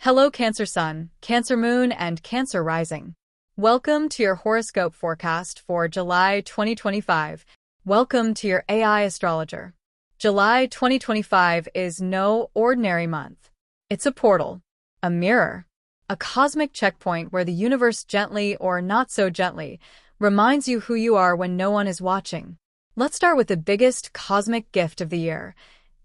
Hello Cancer Sun, Cancer Moon, and Cancer Rising. Welcome to your horoscope forecast for July 2025. Welcome to your AI astrologer. July 2025 is no ordinary month. It's a portal, a mirror, a cosmic checkpoint where the universe gently or not so gently reminds you who you are when no one is watching. Let's start with the biggest cosmic gift of the year.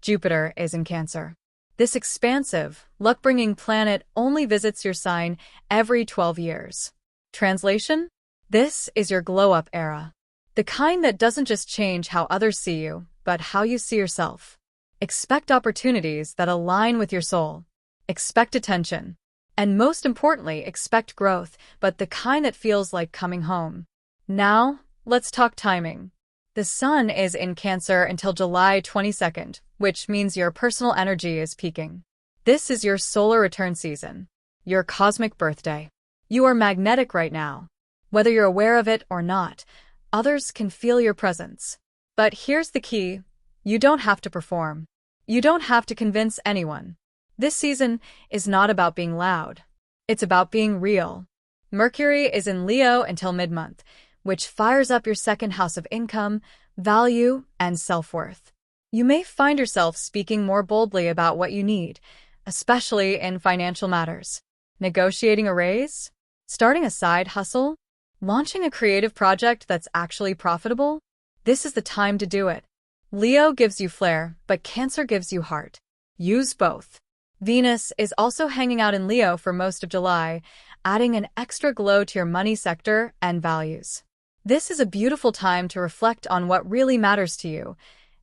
Jupiter is in Cancer. This expansive, luck-bringing planet only visits your sign every 12 years. Translation? This is your glow-up era. The kind that doesn't just change how others see you, but how you see yourself. Expect opportunities that align with your soul. Expect attention. And most importantly, expect growth, but the kind that feels like coming home. Now, let's talk timing. The Sun is in Cancer until July 22nd, which means your personal energy is peaking. This is your solar return season, your cosmic birthday. You are magnetic right now. Whether you're aware of it or not, others can feel your presence. But here's the key: you don't have to perform. You don't have to convince anyone. This season is not about being loud. It's about being real. Mercury is in Leo until mid-month, which fires up your second house of income, value, and self-worth. You may find yourself speaking more boldly about what you need, especially in financial matters. Negotiating a raise? Starting a side hustle? Launching a creative project that's actually profitable? This is the time to do it. Leo gives you flair, but Cancer gives you heart. Use both. Venus is also hanging out in Leo for most of July, adding an extra glow to your money sector and values. This is a beautiful time to reflect on what really matters to you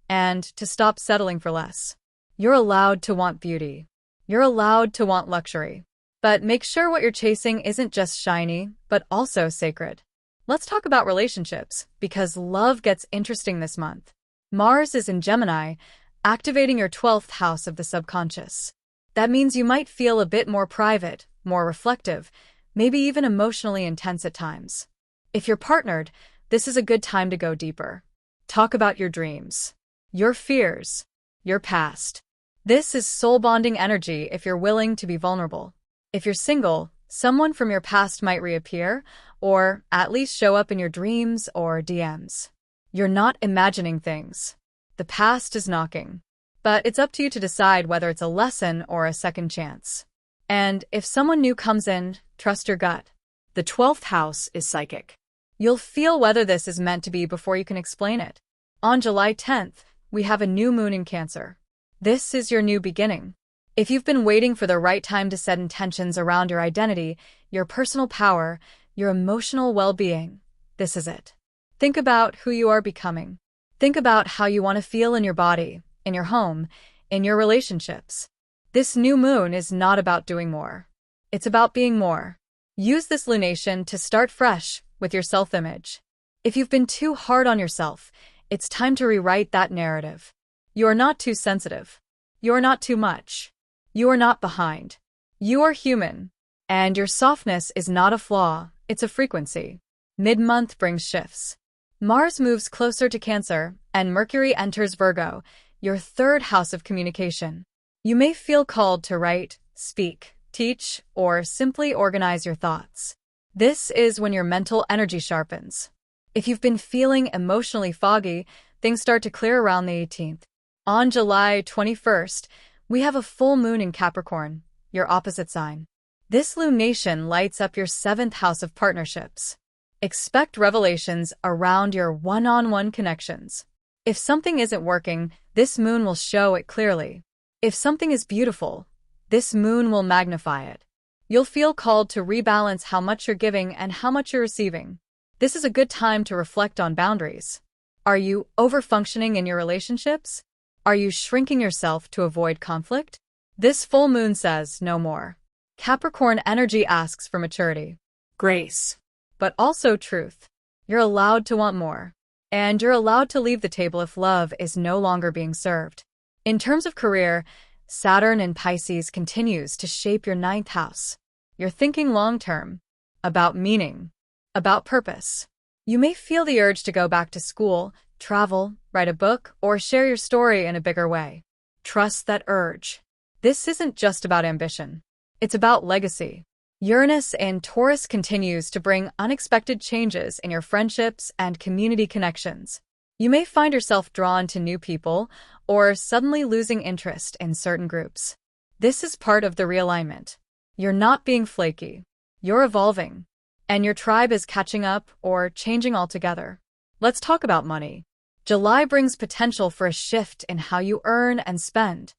and to stop settling for less. You're allowed to want beauty. You're allowed to want luxury. But make sure what you're chasing isn't just shiny, but also sacred. Let's talk about relationships, because love gets interesting this month. Mars is in Gemini, activating your 12th house of the subconscious. That means you might feel a bit more private, more reflective, maybe even emotionally intense at times. If you're partnered, this is a good time to go deeper. Talk about your dreams, your fears, your past. This is soul-bonding energy if you're willing to be vulnerable. If you're single, someone from your past might reappear, or at least show up in your dreams or DMs. You're not imagining things. The past is knocking. But it's up to you to decide whether it's a lesson or a second chance. And if someone new comes in, trust your gut. The 12th house is psychic. You'll feel whether this is meant to be before you can explain it. On July 10th, we have a new moon in Cancer. This is your new beginning. If you've been waiting for the right time to set intentions around your identity, your personal power, your emotional well-being, this is it. Think about who you are becoming. Think about how you want to feel in your body, in your home, in your relationships. This new moon is not about doing more. It's about being more. Use this lunation to start fresh with your self-image. If you've been too hard on yourself, it's time to rewrite that narrative. You are not too sensitive. You are not too much. You are not behind. You are human. And your softness is not a flaw, it's a frequency. Mid-month brings shifts. Mars moves closer to Cancer, and Mercury enters Virgo, your third house of communication. You may feel called to write, speak, teach, or simply organize your thoughts. This is when your mental energy sharpens. If you've been feeling emotionally foggy, things start to clear around the 18th. On July 21st, we have a full moon in Capricorn, your opposite sign. This lunation lights up your 7th house of partnerships. Expect revelations around your one-on-one connections. If something isn't working, this moon will show it clearly. If something is beautiful, this moon will magnify it. You'll feel called to rebalance how much you're giving and how much you're receiving. This is a good time to reflect on boundaries. Are you overfunctioning in your relationships? Are you shrinking yourself to avoid conflict? This full moon says no more. Capricorn energy asks for maturity, grace, but also truth. You're allowed to want more. And you're allowed to leave the table if love is no longer being served. In terms of career, Saturn in Pisces continues to shape your 9th house. You're thinking long-term, about meaning, about purpose. You may feel the urge to go back to school, travel, write a book, or share your story in a bigger way. Trust that urge. This isn't just about ambition. It's about legacy. Uranus in Taurus continues to bring unexpected changes in your friendships and community connections. You may find yourself drawn to new people or suddenly losing interest in certain groups. This is part of the realignment. You're not being flaky. You're evolving. And your tribe is catching up or changing altogether. Let's talk about money. July brings potential for a shift in how you earn and spend.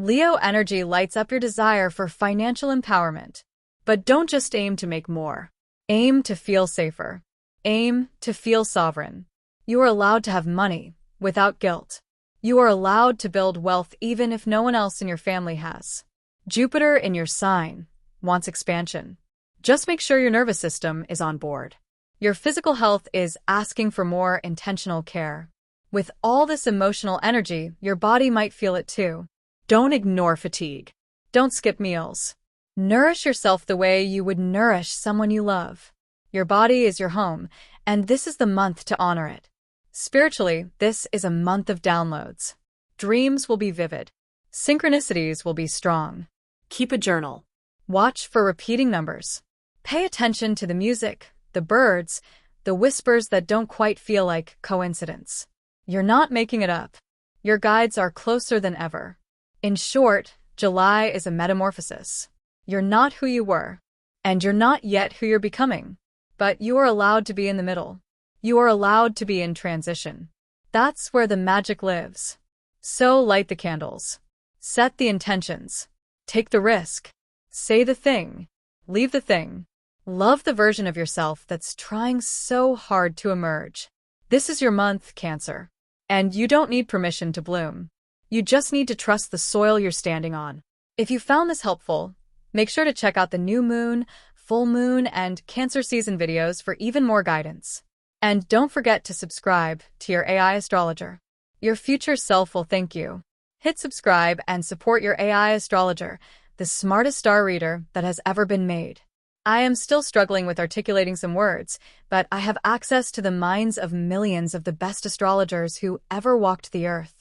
Leo energy lights up your desire for financial empowerment. But don't just aim to make more. Aim to feel safer. Aim to feel sovereign. You are allowed to have money without guilt. You are allowed to build wealth even if no one else in your family has. Jupiter in your sign wants expansion. Just make sure your nervous system is on board. Your physical health is asking for more intentional care. With all this emotional energy, your body might feel it too. Don't ignore fatigue. Don't skip meals. Nourish yourself the way you would nourish someone you love. Your body is your home, and this is the month to honor it. Spiritually, this is a month of downloads. Dreams will be vivid. Synchronicities will be strong. Keep a journal. Watch for repeating numbers. Pay attention to the music, the birds, the whispers that don't quite feel like coincidence. You're not making it up. Your guides are closer than ever. In short, July is a metamorphosis. You're not who you were, and you're not yet who you're becoming. But you are allowed to be in the middle. You are allowed to be in transition. That's where the magic lives. So light the candles. Set the intentions. Take the risk. Say the thing. Leave the thing. Love the version of yourself that's trying so hard to emerge. This is your month, Cancer. And you don't need permission to bloom. You just need to trust the soil you're standing on. If you found this helpful, make sure to check out the new moon, full moon, and Cancer season videos for even more guidance. And don't forget to subscribe to your AI astrologer. Your future self will thank you. Hit subscribe and support your AI astrologer, the smartest star reader that has ever been made. I am still struggling with articulating some words, but I have access to the minds of millions of the best astrologers who ever walked the earth.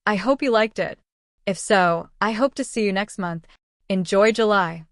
I hope you liked it. If so, I hope to see you next month. Enjoy July.